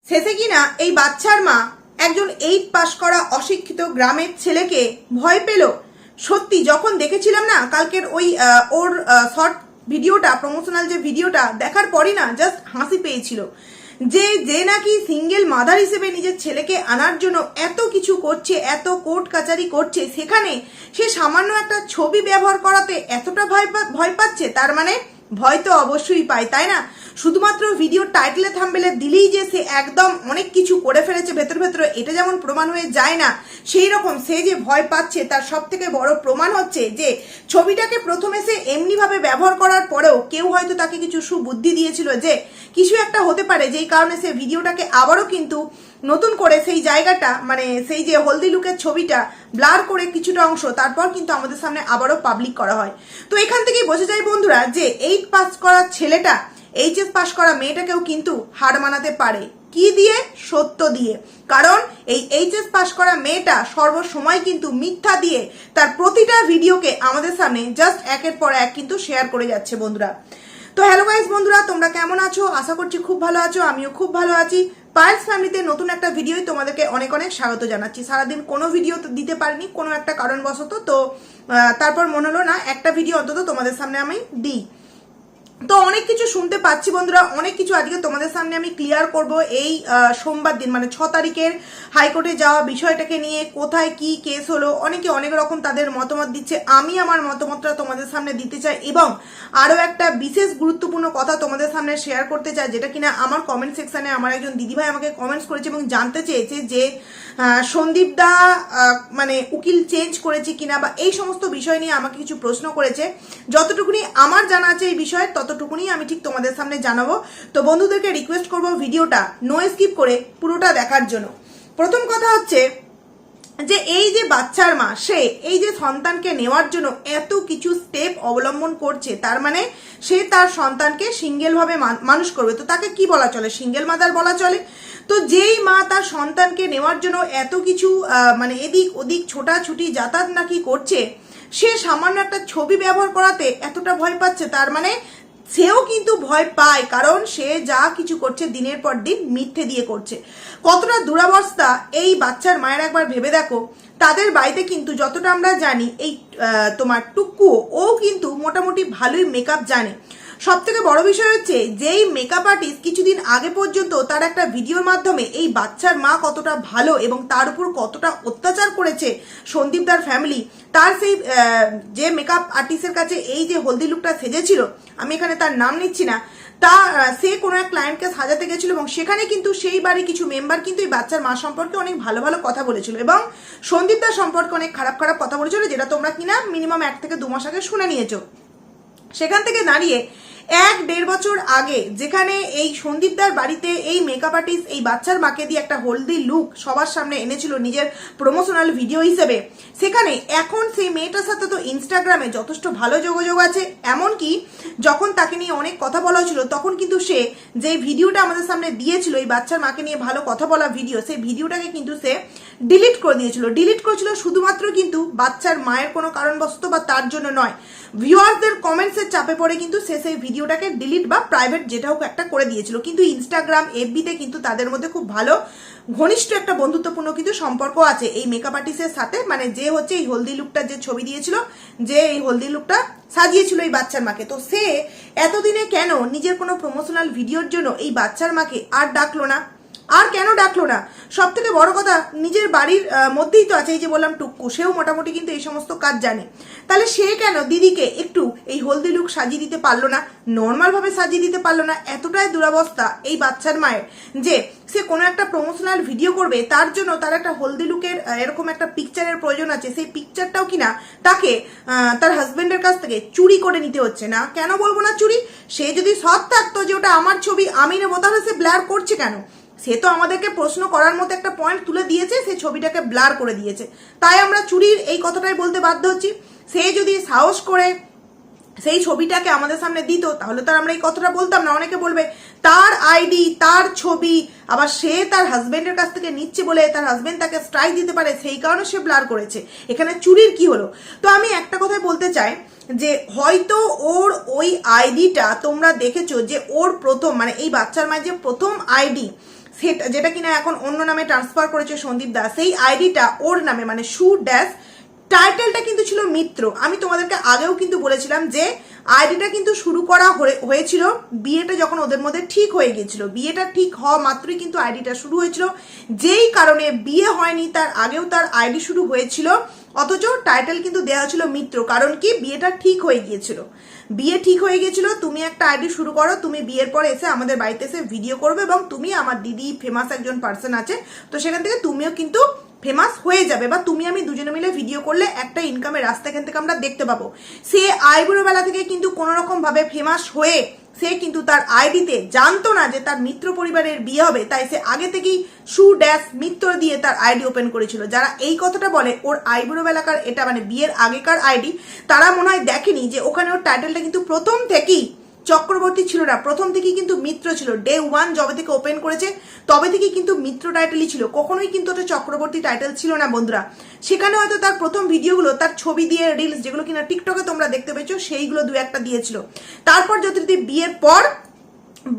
শেষে কিনা এই বাচ্চার মা একজন 8 পাস করা অশিক্ষিত গ্রামের ছেলেকে ভয় পেল। সত্যি যখন দেখেছিলাম না কালকের ওই ওর শর্ট ভিডিওটা, প্রমোশনাল যে ভিডিওটা দেখার পরই না জাস্ট হাসি পেয়েছিল। যে নাকি সিঙ্গেল মাদার হিসেবে নিজের ছেলেকে আনার জন্য এত কিছু করছে, এত কোর্ট কাচারি করছে, সেখানে সে সামান্য একটা ছবি ব্যবহার করাতে এতটা ভয় পাচ্ছে। তার মানে ভয় তো অবশ্যই পায়, তাই না? শুধুমাত্র ভিডিও টাইটেলে থাম্বনেলে দিলেই যে সে একদম অনেক কিছু করে ফেলেছে ভেতর ভেতরে, এটা যেমন প্রমাণ হয়ে যায় না, সেই রকম সে যে ভয় পাচ্ছে তার সব থেকে বড় প্রমাণ হচ্ছে যে ছবিটাকে প্রথমে সে এমনিভাবে ব্যবহার করার পরেও কেউ হয়তো তাকে কিছু সুবুদ্ধি দিয়েছিল যে কিছু একটা হতে পারে, যেই কারণে সে ভিডিওটাকে আবারও কিন্তু নতুন করে সেই জায়গাটা, মানে সেই যে হলদি লুকের ছবিটা ব্লার করে কিছুটা অংশ তারপর কিন্তু আমাদের সামনে আবারও পাবলিক করা হয়। তো এখান থেকেই বোঝা যায় বন্ধুরা যে 8 পাস করা ছেলেটা এইচএস পাস করা মেয়েটাকেও কিন্তু হার মানাতে পারে। কি দিয়ে? সত্য দিয়ে। কারণ এই এইচএস পাস করা মেয়েটা সর্বসময় কিন্তু মিথ্যা দিয়ে তার প্রতিটা ভিডিওকে আমাদের সামনে জাস্ট একের পর এক কিন্তু শেয়ার করে যাচ্ছে বন্ধুরা। তো হ্যালো গাইস বন্ধুরা, তোমরা কেমন আছো? আশা করছি খুব ভালো আছো, আমিও খুব ভালো আছি। পায়েলস ফ্যামিলিতে নতুন একটা ভিডিওই তোমাদেরকে অনেক অনেক স্বাগত জানাচ্ছি। সারাদিন কোনো ভিডিও তো দিতে পারিনি কোনো একটা কারণবশত, তো তারপর মনে হলো না একটা ভিডিও অন্তত তোমাদের সামনে আমি দিই। তো অনেক কিছু শুনতে পাচ্ছি বন্ধুরা, অনেক কিছু আজকে তোমাদের সামনে আমি ক্লিয়ার করব এই সোমবার দিন, মানে 6 তারিখের হাইকোর্টে যাওয়া বিষয়টাকে নিয়ে। কোথায় কি কেস হলো, অনেকে অনেক রকম তাদের মতামত দিচ্ছে, আমি আমার মতামতটা তোমাদের সামনে দিতে চাই এবং আরও একটা বিশেষ গুরুত্বপূর্ণ কথা তোমাদের সামনে শেয়ার করতে চাই, যেটা কিনা আমার কমেন্ট সেকশনে আমার একজন দিদিভাই আমাকে কমেন্টস করেছে এবং জানতে চেয়েছে যে সন্দীপ দা মানে উকিল চেঞ্জ করেছে কিনা, বা এই সমস্ত বিষয় নিয়ে আমাকে কিছু প্রশ্ন করেছে। যতটুকুনি আমার জানা আছে এই বিষয়ে ততটুকুনি আমি ঠিক তোমাদের সামনে জানাবো। তো বন্ধুদেরকে রিকোয়েস্ট করবো ভিডিওটা নো স্কিপ করে পুরোটা দেখার জন্য। প্রথম কথা হচ্ছে যে এই যে বাচ্চার মা, সে এই যে সন্তানকে নেওয়ার জন্য এত কিছু স্টেপ অবলম্বন করছে, তার মানে সে তার সন্তানকে সিঙ্গেল ভাবে মানুষ করবে। তো তাকে কি বলা চলে? সিঙ্গেল মাদার বলা চলে। তো যেই মা তার সন্তানকে নেওয়ার জন্য এত কিছু মানে এদিক ওদিক ছোটাছুটি যাতায়াত নাকি করছে, সে সামান্য একটা ছবি ব্যবহার করাতে এতটা ভয় পাচ্ছে, তার মানে সেও কিন্তু ভয় পায়, কারণ সে যা কিছু করছে দিনের পর দিন মিথ্যে দিয়ে করছে। কতটা দুরবস্থা এই বাচ্চার মায়ের একবার ভেবে দেখো। তাদের বাড়িতে কিন্তু যতটা আমরা জানি এই তোমার টুকু ও কিন্তু মোটামুটি ভালোই মেকআপ জানে। সব থেকে বড় বিষয় হচ্ছে যেই মেকআপ আর্টিস্ট কিছুদিন আগে পর্যন্ত তার একটা ভিডিওর মাধ্যমে এই বাচ্চার মা কতটা ভালো এবং তার উপর কতটা অত্যাচার করেছে সন্দীপদার ফ্যামিলি, তার সেই যে মেকআপ আর্টিস্টের কাছে এই যে হলদি লুকটা সেজেছিল, আমি এখানে তার নাম নিচ্ছি না, তা সে কোনো এক ক্লায়েন্টকে সাজাতে গেছিল এবং সেখানে কিন্তু সেই বাড়ির কিছু মেম্বার কিন্তু এই বাচ্চার মা সম্পর্কে অনেক ভালো ভালো কথা বলেছিল এবং সন্দীপদার সম্পর্কে অনেক খারাপ খারাপ কথা বলেছিল, যেটা তোমরা কিনা মিনিমাম 1 থেকে 2 মাস আগে শুনে নিয়েছো। সেখান থেকে দাঁড়িয়ে 1-1.5 বছর আগে যেখানে এই সন্দীপদার বাড়িতে এই মেকআপ আর্টিস্ট এই বাচ্চার মাকে দিয়ে একটা হলদি লুক সবার সামনে এনেছিল নিজের প্রমোশনাল ভিডিও হিসেবে, সেখানে এখন সেই মেয়েটার সাথে তো ইনস্টাগ্রামে যথেষ্ট ভালো যোগাযোগ আছে। এমনকি যখন তাকে নিয়ে অনেক কথা বলা হয়েছিল তখন কিন্তু সে যে ভিডিওটা আমাদের সামনে দিয়েছিল এই বাচ্চার মাকে নিয়ে ভালো কথা বলা ভিডিও, সেই ভিডিওটাকে কিন্তু সে ডিলিট করে দিয়েছিল। ডিলিট করেছিল শুধুমাত্র কিন্তু বাচ্চার মায়ের কোনো কারণবশত বা তার জন্য নয়, ভিউয়ার্সদের কমেন্টসের চাপে পড়ে কিন্তু সে সেই ভিডিওটাকে ডিলিট বা প্রাইভেট যেটা হোক একটা করে দিয়েছিল। কিন্তু ইনস্টাগ্রাম এফবিতে কিন্তু তাদের মধ্যে খুব ভালো ঘনিষ্ঠ একটা বন্ধুত্বপূর্ণ কিন্তু সম্পর্ক আছে এই মেকআপ আর্টিস্টের সাথে, মানে যে হচ্ছে এই হলদি লুকটা যে ছবি দিয়েছিল, যে এই হলদি লুকটা সাজিয়েছিল এই বাচ্চার মাকে। তো সে এতদিনে কেন নিজের কোনো প্রমোশনাল ভিডিওর জন্য এই বাচ্চার মাকে আর ডাকলো না? আর কেন ডাকলো না? সব থেকে বড় কথা, নিজের বাড়ির মধ্যেই তো আছে এই যে বললাম টুকু, সেও মোটামুটি কিন্তু এই সমস্ত কাজ জানে। তাহলে সে কেন দিদিকে একটু এই হলদি লুক সাজিয়ে দিতে পারলো না, নর্মাল ভাবে সাজিয়ে দিতে পারলো না? এতটাই দুরবস্থা এই বাচ্চার মায়ের যে সে কোনো একটা প্রমোশনাল ভিডিও করবে, তার জন্য তার একটা হলদি লুকের এরকম একটা পিকচারের প্রয়োজন আছে, সেই পিকচারটাও কিনা তাকে তার হাজবেন্ডের কাছ থেকে চুরি করে নিতে হচ্ছে। না কেন বলবো না চুরি, সে যদি সৎ থাকতো যে ওটা আমার ছবি আমি নেবো, তাহলে সে ব্লার করছে কেন? সে তো আমাদেরকে প্রশ্ন করার মতো একটা পয়েন্ট তুলে দিয়েছে, সে ছবিটাকে ব্লার করে দিয়েছে, তাই আমরা চুরির এই কথাটাই বলতে বাধ্য হচ্ছি। সে যদি সাহস করে সেই ছবিটাকে আমাদের সামনে দিত তাহলে তো আমরা এই কথাটা বলতাম না। অনেকে বলবে তার আইডি, তার ছবি, আবার সে তার হাজবেন্ডের কাছ থেকে নিচ্ছে বলে তার হাজবেন্ড তাকে স্ট্রাইক দিতে পারে, সেই কারণে সে ব্লার করেছে। এখানে চুরির কি হলো? তো আমি একটা কথাই বলতে চাই যে হয়তো ওর ওই আইডিটা তোমরা দেখেছো যে ওর প্রথম, মানে এই বাচ্চার মায়ের যে প্রথম আইডি, সেটা যেটা কিনা এখন অন্য নামে ট্রান্সফার করেছে সন্দীপ দা, সেই আইডিটা ওর নামে মানে শু ড্যাশ, টাইটেলটা কিন্তু ছিল মিত্র। আমি তোমাদেরকে আগেও কিন্তু বলেছিলাম যে আইডিটা কিন্তু শুরু করা হয়েছিল বিয়েটা যখন ওদের মধ্যে ঠিক হয়ে গিয়েছিল, বিয়েটা ঠিক হওয়া মাত্রই কিন্তু আইডিটা শুরু হয়েছিল, যেই কারণে বিয়ে হয়নি তার আগেও তার আইডি শুরু হয়েছিল, অথচ টাইটেল কিন্তু দেওয়া ছিল মিত্র। কারণ কি, বিয়েটা ঠিক হয়ে গিয়েছিল, বিয়ে ঠিক হয়ে গিয়েছিল, তুমি একটা আইডি শুরু করো, তুমি বিয়ের পর এসে আমাদের বাড়িতে এসে ভিডিও করবে এবং তুমি আমার দিদি ফেমাস একজন পার্সন আছে, তো সেখান থেকে তুমিও কিন্তু ফেমাস হয়ে যাবে, বা তুমি আমি দুজনে মিলে ভিডিও করলে একটা ইনকামের রাস্তা এখান থেকে আমরা দেখতে পাবো। সে আইবুড়ো বেলা থেকে কিন্তু কোনো রকম ভাবে ফেমাস হয়ে সে কিন্তু তার আইডিতে জানতো না যে তার মিত্র পরিবারের বিয়ে হবে, তাই সে আগে থেকেই শু ড্যাশ মিত্র দিয়ে তার আইডি ওপেন করেছিল। যারা এই কথাটা বলে ওর আইবুড়ো বেলাকার এটা মানে বিয়ের আগেকার আইডি, তারা মনে হয় দেখেনি যে ওখানে ওর টাইটেলটা কিন্তু প্রথম থেকেই চক্রবর্তী ছিল না, প্রথম থেকেই কিন্তু মিত্র ছিল। ডে 1 যবে থেকে ওপেন করেছে তবে থেকেই কিন্তু মিত্র টাইটেলই ছিল, কখনোই কিন্তু ওটা চক্রবর্তী টাইটেল ছিল না বন্ধুরা। সেখানে হয়তো তার প্রথম ভিডিওগুলো তার ছবি দিয়ে রিলস যেগুলো কিনা টিকটকে তোমরা দেখতে পেয়েছো সেইগুলো দু একটা দিয়েছিল। তারপর যদি বিয়ের পর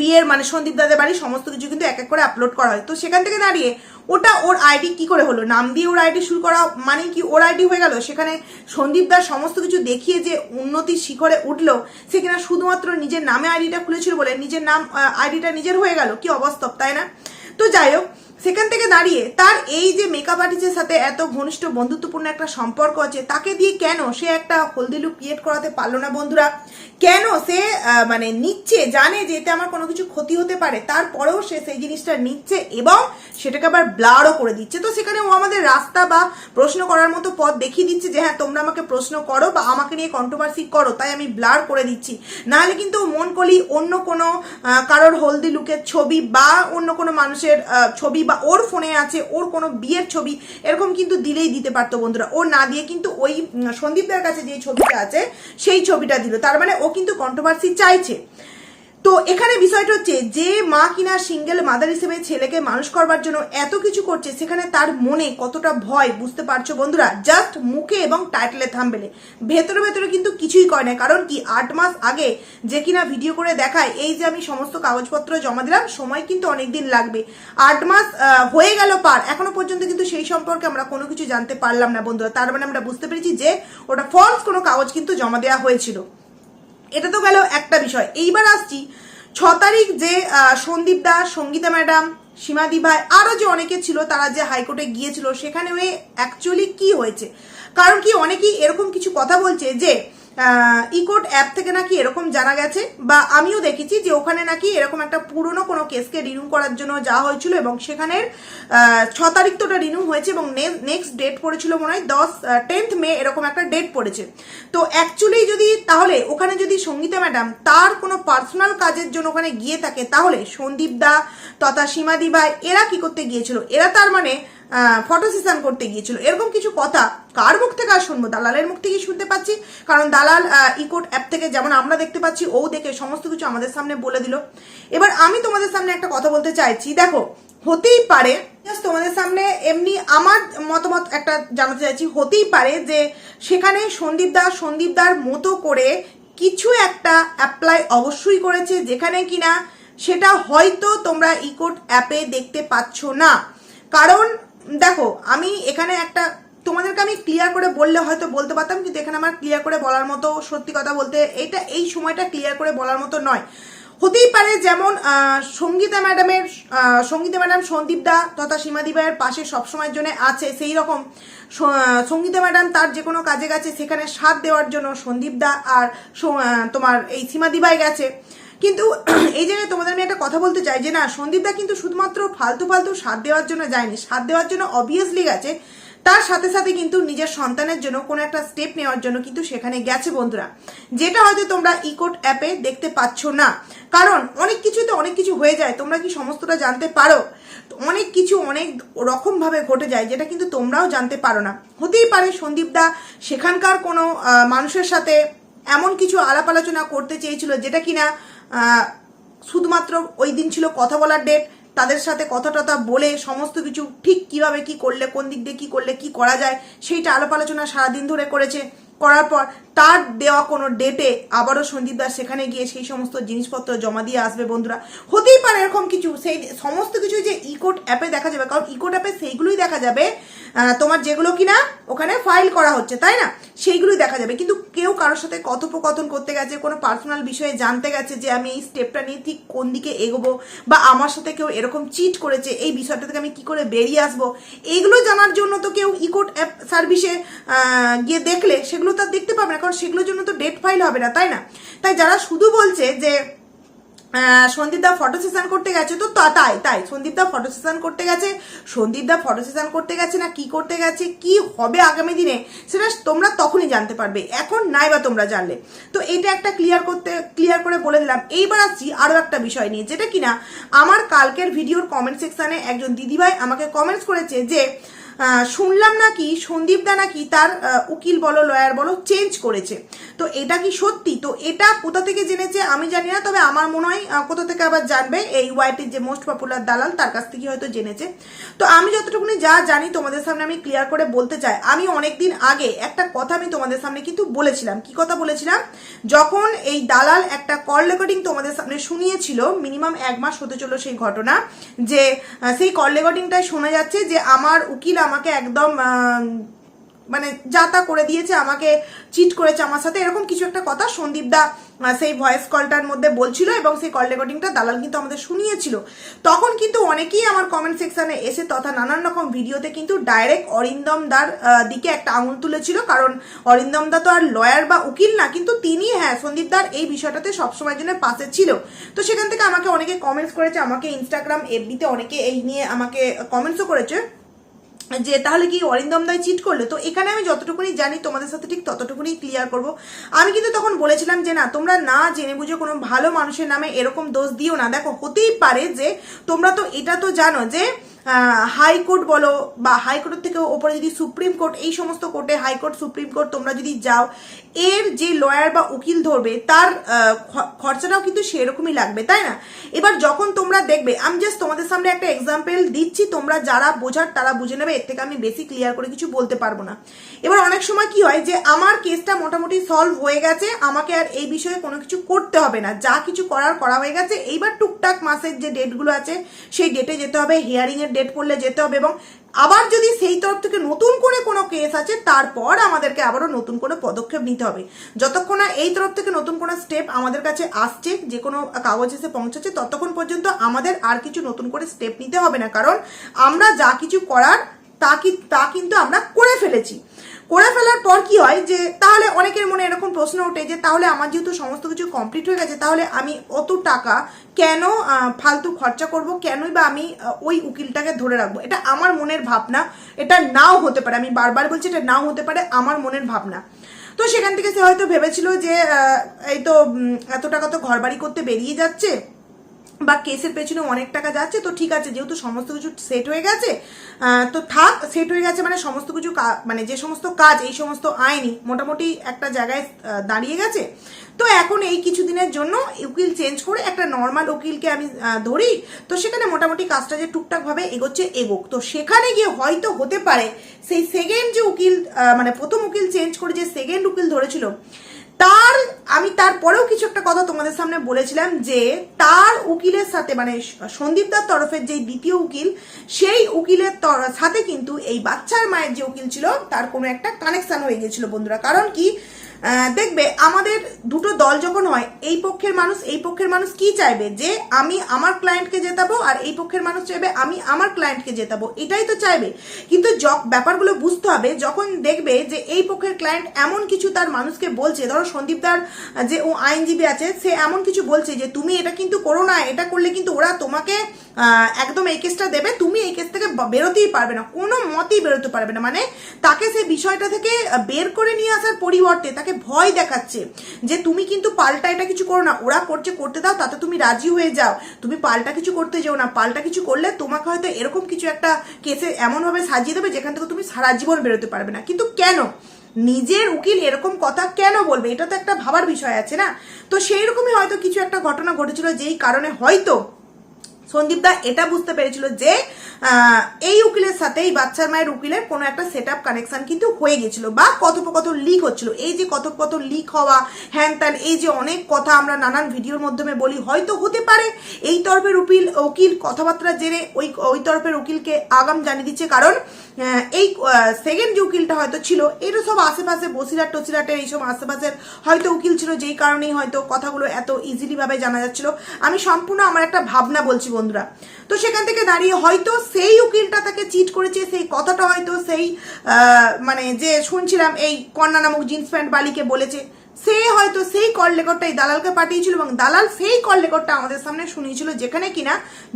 বিয়ের মানে সন্দীপ দাদের বাড়ি সমস্ত কিছু কিন্তু এক এক করে আপলোড করা হয়, তো সেখান থেকে দাঁড়িয়ে ওটা ওর আইডি কি করে হলো, নাম দিয়ে ওর আইডি শুরু করা মানে কি ওর আইডি হয়ে গেল? সেখানে সন্দীপ দার সমস্ত কিছু দেখিয়ে যে উন্নতির শিখরে উঠলো, সে কিনা শুধুমাত্র নিজের নামে আইডিটা খুলেছিল বলে নিজের নাম আইডিটা নিজের হয়ে গেল, কি অবাস্তব, তাই না? তো যাই হোক, সেখান থেকে দাঁড়িয়ে তার এই যে মেকআপ আর্টিস্টের সাথে এত ঘনিষ্ঠ বন্ধুত্বপূর্ণ একটা সম্পর্ক আছে, তাকে দিয়ে কেন সে একটা হলদি লুক ক্রিয়েট করাতে পারলো না বন্ধুরা? কেন সে মানে নিচ্ছে, জানে যে এতে আমার কোনো কিছু ক্ষতি হতে পারে, তারপরেও সে সেই জিনিসটা নিচ্ছে এবং সেটাকে আবার ব্লারও করে দিচ্ছে। তো সেখানে ও আমাদের রাস্তা বা প্রশ্ন করার মতো পথ দেখিয়ে দিচ্ছে যে হ্যাঁ তোমরা আমাকে প্রশ্ন করো বা আমাকে নিয়ে কন্ট্রোভার্সি করো, তাই আমি ব্লার করে দিচ্ছি। নাহলে কিন্তু মন করি অন্য কোনো কারোর হলদি লুকের ছবি বা অন্য কোনো মানুষের ছবি বা ওর ফোনে আছে ওর কোনো বিয়ের ছবি, এরকম কিন্তু দিলেই দিতে পারতো বন্ধুরা। ও না দিয়ে কিন্তু ওই সন্দীপদের কাছে যে ছবিটা আছে সেই ছবিটা দিল, তার মানে ও কিন্তু কন্ট্রোভার্সি চাইছে। তো এখানে বিষয়টা হচ্ছে যে মা কিনা সিঙ্গেল মাদার হিসেবে ছেলেকে মানুষ করবার জন্য এত কিছু করছে, সেখানে তার মনে কতটা ভয় বুঝতে পারছো বন্ধুরা? জাস্ট মুখে এবং টাইটেলে থাম্বনেলে, ভেতরে ভেতরে কিন্তু কিছুই করে না। কারণ কি, 8 মাস আগে যে কিনা ভিডিও করে দেখায় এই যে আমি সমস্ত কাগজপত্র জমা দিলাম, সময় কিন্তু অনেকদিন লাগবে, 8 মাস হয়ে গেল পার, এখনো পর্যন্ত কিন্তু সেই সম্পর্কে আমরা কোনো কিছু জানতে পারলাম না বন্ধুরা। তার মানে আমরা বুঝতে পেরেছি যে ওটা ফলস কোনো কাগজ কিন্তু জমা দেওয়া হয়েছিল। এটা তো গেল একটা বিষয়। এইবার আসছি 6 তারিখ যে সন্দীপ দা, সঙ্গীতা ম্যাডাম, সীমাদি ভাই আরো যে অনেকে ছিল তারা যে হাইকোর্টে গিয়েছিল, সেখানে অ্যাকচুয়ালি কি হয়েছে? কারণ কি, অনেকেই এরকম কিছু কথা বলছে যে ইকোর্ট অ্যাপ থেকে নাকি এরকম জানা গেছে, বা আমিও দেখেছি যে ওখানে নাকি এরকম একটা পুরনো কোনো কেসকে রিনিউ করার জন্য যাওয়া হয়েছিল এবং সেখানের 6 তারিখ তো ওটা রিনিউ হয়েছে এবং নেক্সট ডেট পড়েছিল মনে হয় 10th মে, এরকম একটা ডেট পড়েছে। তো অ্যাকচুয়ালি যদি তাহলে ওখানে যদি সঙ্গীতা ম্যাডাম তার কোনো পার্সোনাল কাজের জন্য ওখানে গিয়ে থাকে, তাহলে সন্দীপ দা তথা সীমাদি ভাই এরা কি করতে গিয়েছিল? এরা তার মানে ফটো সেশন করতে গিয়েছিল, এরকম কিছু কথা কার মুখ থেকে আর শুনবো? দালালের মুখ থেকেই শুনতে পাচ্ছি, কারণ দালাল ইকোর্ট অ্যাপ থেকে যেমন আমরা দেখতে পাচ্ছি ও দেখে সমস্ত কিছু আমাদের সামনে বলে দিল। এবার আমি তোমাদের সামনে একটা কথা বলতে চাইছি, দেখো হতেই পারে, জাস্ট তোমাদের সামনে এমনি আমার মতামত একটা জানাতে চাইছি, হতেই পারে যে সেখানে সন্দীপদার মতো করে কিছু একটা অ্যাপ্লাই অবশ্যই করেছে, যেখানে কিনা সেটা হয়তো তোমরা ইকোর্ট অ্যাপে দেখতে পাচ্ছ না। কারণ দেখো, আমি এখানে একটা তোমাদেরকে আমি ক্লিয়ার করে বললে হয়তো বলতে পারতাম, কিন্তু এখানে আমার ক্লিয়ার করে বলার মতো, সত্যি কথা বলতে এই সময়টা ক্লিয়ার করে বলার মতো নয়। হতেই পারে যেমন সঙ্গীতা ম্যাডাম সন্দীপ দা তথা সীমাদি ভাইয়ের পাশে সবসময়ের জন্য আছে, সেই রকম সঙ্গীতা ম্যাডাম তার যে কোনো কাজে গেছে সেখানে সাথ দেওয়ার জন্য সন্দীপ দা আর তোমার এই সীমাদি ভাই গেছে। কিন্তু এই জায়গায় তোমাদের আমি একটা কথা বলতে চাই যে না, সন্দীপ দা কিন্তু শুধুমাত্র ফালতু সাথ দেওয়ার জন্য যায়নি, সাথ দেওয়ার জন্য অবভিয়াসলি গেছে, তার সাথে সাথে কিন্তু নিজের সন্তানের জন্য কোনো একটা স্টেপ নেওয়ার জন্য কিন্তু সেখানে গেছে বন্ধুরা, যেটা হয়তো তোমরা ইকোর্ট অ্যাপে দেখতে পাচ্ছ না। কারণ অনেক কিছুতে অনেক কিছু হয়ে যায়, তোমরা কি সমস্তটা জানতে পারো? অনেক কিছু অনেক রকম ভাবে ঘটে যায় যেটা কিন্তু তোমরাও জানতে পারো না। হতেই পারে সন্দীপ দা সেখানকার কোনো মানুষের সাথে এমন কিছু আলাপ আলোচনা করতে চেয়েছিল যেটা কিনা শুধুমাত্র ওই দিন ছিল কথা বলার ডেট, তাদের সাথে কথা টথা বলে সমস্ত কিছু ঠিক কিভাবে কি করলে, কোন দিক দিয়ে কি করলে কি করা যায় সেইটা আলাপ আলোচনা সারাদিন ধরে করেছে। করার পর তার দেওয়া কোনো ডেটে আবারও সন্দীপ দাস সেখানে গিয়ে সেই সমস্ত জিনিসপত্র জমা দিয়ে আসবে। বন্ধুরা, হতেই পারে এরকম কিছু, সেই সমস্ত কিছু যে ইকোর্ট অ্যাপে দেখা যাবে, কারণ ইকোর্ট অ্যাপে সেইগুলোই দেখা যাবে তোমার যেগুলো কিনা ওখানে ফাইল করা হচ্ছে, তাই না, সেইগুলোই দেখা যাবে। কিন্তু কেউ কারোর সাথে কথোপকথন করতে গেছে, কোনো পার্সোনাল বিষয়ে জানতে গেছে যে আমি এই স্টেপটা নিয়ে ঠিক কোন দিকে এগোবো, বা আমার সাথে কেউ এরকম চিট করেছে, এই বিষয়টা থেকে আমি কি করে বেরিয়ে আসবো, এইগুলো জানার জন্য তো কেউ ইকোর্ট অ্যাপ সার্ভিসে গিয়ে দেখলে সেগুলো তো দেখতে পাবে না, কারণ সেগুলোর জন্য তো ডেট ফাইল হবে না, তাই না। তাই যারা শুধু বলছে যে সন্দীপদা ফটো সেশন করতে গেছে, তো তাই সন্দীপদা ফটো সেশন করতে গেছে, সন্দীপদা ফটো সেশন করতে গেছে না কি করতে গেছে, কি হবে আগামী দিনে সেটা তোমরা তখনই জানতে পারবে, এখন নাই বা তোমরা জানলে। তো এটা একটা ক্লিয়ার করে বলে দিলাম। এইবার আসছি আরো একটা বিষয় নিয়ে, যেটা কিনা আমার কালকের ভিডিওর কমেন্ট সেকশনে একজন দিদিভাই আমাকে কমেন্টস করেছে যে শুনলাম নাকি সন্দীপদা নাকি তার উকিল বলো লয়ার বলো চেঞ্জ করেছে, তো এটা কি সত্যি? তো এটা কোথা থেকে জেনেছে আমি জানি না, তবে আমার মনে হয় কোথা থেকে আবার জানবে, এই ওয়াইটির যে মোস্ট পপুলার দালাল তার কাছ থেকে হয়তো জেনেছে। তো আমি যতটুকুনি যা জানি তোমাদের সামনে আমি ক্লিয়ার করে বলতে চাই। আমি অনেকদিন আগে একটা কথা আমি তোমাদের সামনে কিন্তু বলেছিলাম। কি কথা বলেছিলাম? যখন এই দালাল একটা কল রেকর্ডিং তোমাদের সামনে শুনিয়েছিল, মিনিমাম 1 মাস হতে চলো সেই ঘটনা, যে সেই কল রেকর্ডিংটাই শোনা যাচ্ছে যে আমার উকিল আমাকে একদম মানে যাতা করে দিয়েছে, আমাকে চিট করেছে আমার সাথে, এরকম কিছু একটা কথা সন্দীপদা সেই ভয়েস কলটার মধ্যে বলছিল, এবং সেই কল রেকর্ডিংটা দালাল কিন্তু আমাদের শুনিয়েছিল। তখন কিন্তু অনেকেই আমার কমেন্ট সেকশনে এসে তথা নানান রকম ভিডিওতে কিন্তু ডাইরেক্ট অরিন্দম দার দিকে একটা আঙুল তুলেছিল, কারণ অরিন্দম দা তো আর লয়ার বা উকিল না, কিন্তু তিনি সন্দীপ দার এই বিষয়টাতে সবসময় জন্য পাশে ছিল। তো সেখান থেকে আমাকে অনেকে কমেন্টস করেছে, আমাকে ইনস্টাগ্রাম এফবিতে অনেকে এই নিয়ে আমাকে কমেন্টসও করেছে যে তাহলে কি অরিন্দম দাই চিট করলে। তো এখানে আমি যতটুকুনি জানি তোমাদের সাথে ঠিক ততটুকুনি ক্লিয়ার করব। আমি কিন্তু তখন বলেছিলাম যে না, তোমরা না জেনে বুঝে কোনো ভালো মানুষের নামে এরকম দোষ দিও না। দেখো, হতেই পারে যে তোমরা তো এটা তো জানো যে হাইকোর্ট বলো বা হাইকোর্টের থেকে ওপরে যদি সুপ্রিম কোর্ট, এই সমস্ত কোর্টে হাইকোর্ট সুপ্রিম কোর্ট তোমরা যদি যাও, এর যে লয়ার বা উকিল ধরবে তার খরচাটাও কিন্তু সেরকমই লাগবে, তাই না। এবার যখন তোমরা দেখবে, আমি জাস্ট তোমাদের সামনে একটা এক্সাম্পল দিচ্ছি, তোমরা যারা বোঝার তারা বুঝে নেবে, এর থেকে আমি বেশি ক্লিয়ার করে কিছু বলতে পারবো না। এবার অনেক সময় কি হয় যে আমার কেসটা মোটামুটি সলভ হয়ে গেছে, আমাকে আর এই বিষয়ে কোনো কিছু করতে হবে না, যা কিছু করা হয়ে গেছে। এইবার টুকটাক মাসের যে ডেটগুলো আছে সেই ডেটে যেতে হবে, হিয়ারিং এর ডেট পড়লে যেতে হবে, এবং আবার যদি সেই তরফ থেকে নতুন করে কোনো কেস আছে তারপর আমাদেরকে আবারও নতুন করে পদক্ষেপ নিতে হবে। যতক্ষণ না এই তরফ থেকে নতুন কোনো স্টেপ আমাদের কাছে আসছে, যে কোনো কাগজ এসে পৌঁছাচ্ছে, ততক্ষণ পর্যন্ত আমাদের আর কিছু নতুন করে স্টেপ নিতে হবে না, কারণ আমরা যা কিছু করার তা কিন্তু আমরা করে ফেলেছি। করে ফেলার পর কি হয় যে তাহলে অনেকের মনে এরকম প্রশ্ন ওঠে যে তাহলে আমার যেহেতু সমস্ত কিছু কমপ্লিট হয়ে গেছে, তাহলে আমি অত টাকা কেন ফালতু খরচা করব, কেনই বা আমি ওই উকিলটাকে ধরে রাখবো। এটা আমার মনের ভাবনা, এটা নাও হতে পারে, আমি বারবার বলছি এটা নাও হতে পারে, আমার মনের ভাবনা। তো সেখান থেকে সে হয়তো ভেবেছিল যে এই তো এত টাকা তো ঘর বাড়ি করতে বেরিয়ে যাচ্ছে বা কেসের পেছনে অনেক টাকা যাচ্ছে, তো ঠিক আছে, যেহেতু সমস্ত কিছু সেট হয়ে গেছে তো থাক, সেট হয়ে গেছে মানে সমস্ত কিছু মানে যে সমস্ত কাজ এই সমস্ত আইনি মোটামুটি একটা জায়গায় দাঁড়িয়ে গেছে, তো এখন এই কিছুদিনের জন্য উকিল চেঞ্জ করে একটা নর্মাল উকিলকে আমি ধরি, তো সেখানে মোটামুটি কাজটা যে টুকটাকভাবে এগোচ্ছে এগোক। তো সেখানে গিয়ে হয়তো হতে পারে সেই সেকেন্ড যে উকিল মানে প্রথম উকিল চেঞ্জ করে যে সেকেন্ড উকিল ধরেছিল, আমি তারপরেও কিছু একটা কথা তোমাদের সামনে বলেছিলাম যে তার উকিলের সাথে মানে সন্দীপ দার তরফের যে দ্বিতীয় উকিল, সেই উকিলের সাথে কিন্তু এই বাচ্চার মায়ের যে উকিল ছিল তার কোনো একটা কানেকশন হয়ে গেছিল বন্ধুরা। কারণ কি দেখবে আমাদের দুটো দল যখন হয়, এই পক্ষের মানুষ কি চাইবে যে আমি আমার ক্লায়েন্টকে জেতাবো, আর এই পক্ষের মানুষ চাইবে আমি আমার ক্লায়েন্টকে জেতাবো, এটাই তো চাইবে। কিন্তু ব্যাপারগুলো বুঝতে হবে, যখন দেখবে যে এই পক্ষের ক্লায়েন্ট এমন কিছু তার মানুষকে বলছে, ধরো সন্দীপদার যে ও আইনজীবী আছে সে এমন কিছু বলছে যে তুমি এটা কিন্তু করো না, এটা করলে কিন্তু ওরা তোমাকে একদম এই কেসটা দেবে, তুমি এই কেস থেকে বেরোতেই পারবে না, কোনো মতেই বেরোতে পারবে না, মানে তাকে সেই বিষয়টা থেকে বের করে নিয়ে আসার পরিবর্তে তাকে ভয় দেখাচ্ছে যে তুমি কিন্তু পাল্টা এটা কিছু করো না, ওরা করছে করতে দাও, তাতে তুমি রাজি হয়ে যাও, তুমি পাল্টা কিছু করতে যাও না, পাল্টা কিছু করলে তোমাকে হয়তো এরকম কিছু একটা কেসে এমনভাবে সাজিয়ে দেবে যেখান থেকে তুমি সারা জীবন বেরোতে পারবে না। কিন্তু কেন নিজের উকিল এরকম কথা কেন বলবে, এটা তো একটা ভাবার বিষয় আছে না। তো সেই রকমই হয়তো কিছু একটা ঘটনা ঘটেছিল যেই কারণে হয়তো সন্দীপ দা এটা বুঝতে পেরেছিল যে এই উকিলের সাথে এই বাচ্চার মায়ের উকিলের কোনো একটা সেট আপ কানেকশন কিন্তু হয়ে গেছিল বা কথোপকথন লিক হচ্ছিল। এই যে কথোপকথন লিক হওয়া, হ্যান ত্যান, এই যে অনেক কথা আমরা নানান ভিডিওর মাধ্যমে বলি, হয়তো হতে পারে এই তরফের উকিল কথাবার্তার জেরে ওই তরফের উকিলকে আগাম জানিয়ে দিচ্ছে। কারণ এই সেকেন্ড যে উকিলটা হয়তো ছিল, এটা সব আশেপাশে বসিরহাট টসিরহাটের এইসব আশেপাশের হয়তো উকিল ছিল, যেই কারণেই হয়তো কথাগুলো এত ইজিলি ভাবে জানা যাচ্ছিল। আমি সম্পূর্ণ আমার একটা ভাবনা বলছি বন্ধুরা। তো সেখান থেকে দাঁড়িয়ে হয়তো সেই উকিলটা তাকে চিট করেছে, সেই কথাটা হয়তো সেই মানে যে শুনছিলাম এই কন্যা নামক জিন্স প্যান্ট বালিকে বলেছে, সে হয়তো সেই কল রেকর্ডটা এই দালালকে পাঠিয়েছিল এবং দালাল সেই কল রেকর্ডটা আমাদের সামনে শুনিয়েছিল, যেখানে কিনা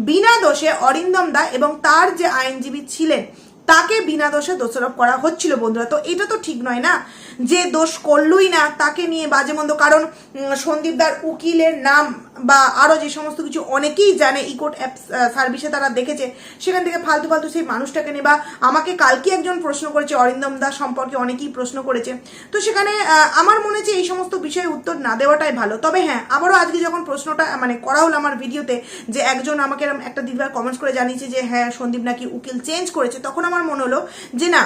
বিনা দোষে অরিন্দম দা এবং তার যে আইনজীবী ছিলেন তাকে বিনা দোষে দোষারোপ করা হচ্ছিল বন্ধুরা। তো এটা তো ঠিক নয় না, যে দোষ করলই না তাকে নিয়ে বাজে মন্দ। কারণ সন্দীপদার উকিলের নাম বা আরো যে সমস্ত কিছু অনেকেই জানে, ইকোর্ট অ্যাপ সার্ভিসে তারা দেখেছে, সেখান থেকে ফালতু ফালতু সেই মানুষটাকে নিয়ে, বা আমাকে কালকে একজন প্রশ্ন করেছে অরিন্দম দা সম্পর্কে, অনেকেই প্রশ্ন করেছে। তো সেখানে আমার মনে হচ্ছে এই সমস্ত বিষয়ে উত্তর না দেওয়াটাই ভালো। তবে হ্যাঁ, আবারও আজকে যখন প্রশ্নটা মানে করা হলো আমার ভিডিওতে, যে একজন আমাকে একটা দিদিভাই কমেন্টস করে জানিয়েছে যে হ্যাঁ সন্দীপ নাকি উকিল চেঞ্জ করেছে, তখন আমার মনে হলো যে না,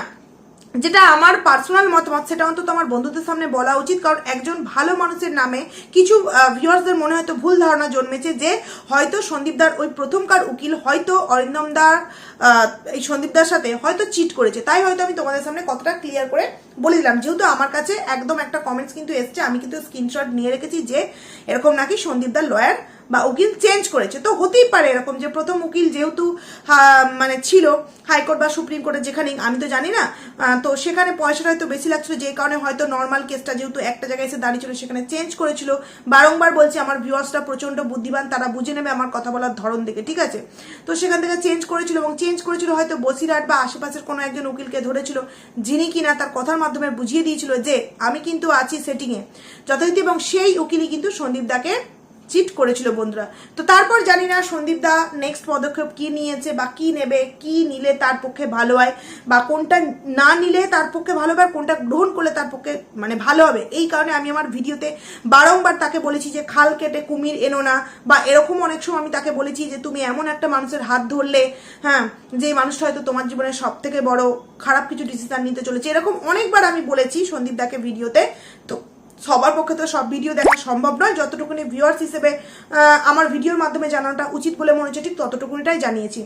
যেটা আমার পার্সোনাল মতামত সেটা অন্তত আমার বন্ধুদের সামনে বলা উচিত। কারণ একজন ভালো মানুষের নামে কিছু ভিউয়ার্সদের মনে হয়তো ভুল ধারণা জন্মেছে যে হয়তো সন্দীপদার ওই প্রথমকার উকিল হয়তো অরিন্দমদার এই সন্দীপদার সাথে হয়তো চিট করেছে। তাই হয়তো আমি তোমাদের সামনে কতটা ক্লিয়ার করে বলে দিলাম, যেহেতু আমার কাছে একদম একটা কমেন্টস কিন্তু এসছে, আমি কিন্তু স্ক্রিনশট নিয়ে রেখেছি যে এরকম নাকি সন্দীপদার লয়ার বা উকিল চেঞ্জ করেছে। তো হতেই পারে এরকম যে প্রথম উকিল যেহেতু মানে ছিল হাইকোর্ট বা সুপ্রিম কোর্টে, যেখানে আমি তো জানি না, তো সেখানে পয়সাটা হয়তো বেশি লাগছিল, যে কারণে হয়তো নর্মাল কেসটা যেহেতু একটা জায়গায় এসে দাঁড়িয়েছিল সেখানে চেঞ্জ করেছিল। বারংবার বলছি আমার ভিউয়ার্সরা প্রচন্ড বুদ্ধিমান, তারা বুঝে নেবে আমার কথা বলার ধরন দেখে, ঠিক আছে? তো সেখান থেকে চেঞ্জ করেছিল এবং চেঞ্জ করেছিল হয়তো বসিরহাট বা আশেপাশের কোনো একজন উকিলকে ধরেছিল, যিনি কিনা তার কথার মাধ্যমে বুঝিয়ে দিয়েছিল যে আমি কিন্তু আছি সেটিংয়ে যথারীতি, এবং সেই উকিলই কিন্তু সন্দীপ দাকে চিট করেছিল বন্ধুরা। তো তারপর জানি না সন্দীপ দা নেক্সট পদক্ষেপ কি নিয়েছে বা কি নেবে, কি নিলে তার পক্ষে ভালো হয় বা কোনটা না নিলে তার পক্ষে ভালো হবে, আর কোনটা গ্রহণ করলে তার পক্ষে মানে ভালো হবে। এই কারণে আমি আমার ভিডিওতে বারংবার তাকে বলেছি যে খাল কেটে কুমির এনো না, বা এরকম অনেক সময় আমি তাকে বলেছি যে তুমি এমন একটা মানুষের হাত ধরলে, হ্যাঁ, যে মানুষটা হয়তো তোমার জীবনের সব থেকে বড় খারাপ কিছু ডিসিশন নিতে চলেছে, এরকম অনেকবার আমি বলেছি সন্দীপ দাকে ভিডিওতে। তো সবার পক্ষে তো সব ভিডিও দেখা সম্ভব নয়, যতটুকুনি ভিউয়ার্স হিসেবে আমার ভিডিওর মাধ্যমে জানানোটা উচিত বলে মনে হচ্ছে ঠিক ততটুকুনিটাই জানিয়েছি।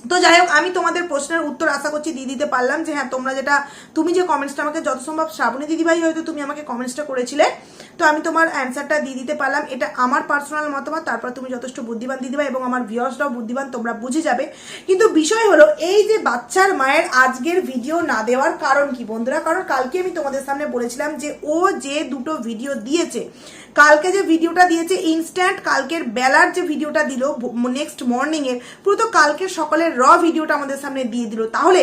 তো যাই হোক, আমি তোমাদের প্রশ্নের উত্তর আশা করছি দিয়ে দিতে পারলাম, যে হ্যাঁ তোমরা যেটা তুমি যে কমেন্টসটা আমাকে যত সম্ভব, শ্রাবণী দিদিভাই হয়তো তুমি আমাকে কমেন্টসটা করেছিলে, তো আমি তোমার অ্যান্সারটা দিয়ে দিতে পারলাম। এটা আমার পার্সোনাল মতামত, তারপর তুমি যথেষ্ট বুদ্ধিমান দিদিভাই এবং আমার ভিউয়ার্সরাও বুদ্ধিমান, তোমরা বুঝে যাবে। কিন্তু বিষয় হলো এই যে বাচ্চার মায়ের আজকের ভিডিও না দেওয়ার কারণ কি বন্ধুরা? কারণ কালকে আমি তোমাদের সামনে বলেছিলাম যে ও যে দুটো ভিডিও দিয়েছে, কালকে যে ভিডিওটা দিয়েছে ইনস্ট্যান্ট, কালকের বেলার যে ভিডিওটা দিল নেক্সট মর্নিং এর, পুরো তো কালকের সকালের র ভিডিওটা আমাদের সামনে দিয়ে দিল, তাহলে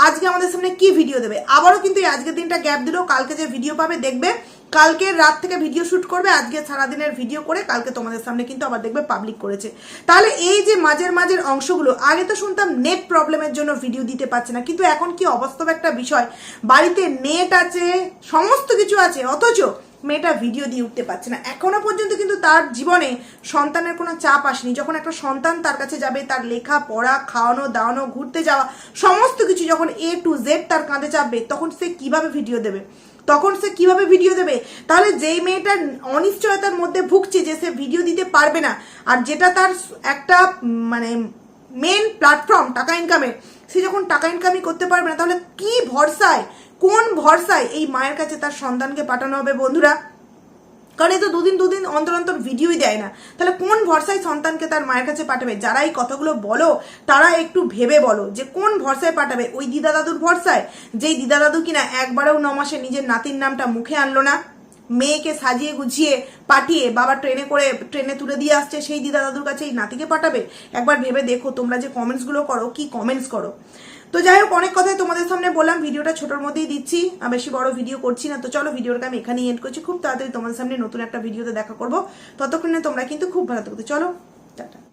আজকে আমাদের সামনে কি ভিডিও দেবে? আবারও কিন্তু আজকের দিনটা গ্যাপ দিল, কালকে যে ভিডিও পাবে দেখবে কালকে রাত থেকে ভিডিও শুট করবে, আজকে সারাদিনের ভিডিও করে কালকে তোমাদের সামনে কিন্তু আবার দেখবে পাবলিক করেছে। তাহলে এই যে মাঝের অংশগুলো, আগে তো শুনতাম নেট প্রবলেমের জন্য ভিডিও দিতে পারছে না, কিন্তু এখন কি অবাস্তব একটা বিষয়, বাড়িতে নেট আছে, সমস্ত কিছু আছে, অথচ মেয়েটা ভিডিও দিয়ে উঠতে পারছে না। এখনো পর্যন্ত কিন্তু তার জীবনে সন্তানের কোনো চাপ আসেনি। যখন একটা সন্তান তার কাছে যাবে, তার লেখা পড়া, খাওয়ানো দাওয়ানো, ঘুরতে যাওয়া, সমস্ত কিছু যখন A to Z তার কাঁধে চাপবে, তখন সে কিভাবে ভিডিও দেবে? তাহলে যেই মেয়েটা অনিশ্চয়তার মধ্যে ভুগছে যে সে ভিডিও দিতে পারবে না, আর যেটা তার একটা মানে মেন প্ল্যাটফর্ম টাকা ইনকামের, সে যখন টাকা ইনকামই করতে পারবে না, তাহলে কি ভরসায়, কোন ভরসায় এই মায়ের কাছে তার সন্তানকে পাঠানো হবে বন্ধুরা? কারণ এই তো দুদিন অন্তর ভিডিওই দেয় না, তাহলে কোন ভরসায় সন্তানকে তার মায়ের কাছে পাঠাবে? যারা এই কথাগুলো বলো তারা একটু ভেবে বলো যে কোন ভরসায় পাঠাবে? ওই দিদা দাদুর ভরসায়, যেই দিদা দাদু কিনা একবারেও 9 মাসে নিজের নাতির নামটা মুখে আনলো না, মেয়েকে সাজিয়ে গুছিয়ে পাঠিয়ে বাবা ট্রেনে তুলে দিয়ে আসছে, সেই দিদা দাদুর কাছে এই নাতিকে পাঠাবে? একবার ভেবে দেখো তোমরা যে কমেন্টসগুলো করো, কি কমেন্টস করো। তো যাই হোক, অনেক কথাই তোমাদের সামনে বললাম, ভিডিওটা ছোটোর মধ্যেই দিচ্ছি, বেশি বড় ভিডিও করছি না। তো চলো ভিডিওটা আমি এখানেই এন্ড করছি, খুব তাড়াতাড়ি তোমাদের সামনে নতুন একটা ভিডিওতে দেখা করবো, ততক্ষণে তোমরা কিন্তু খুব ভালো থাকো। চলো টাটা।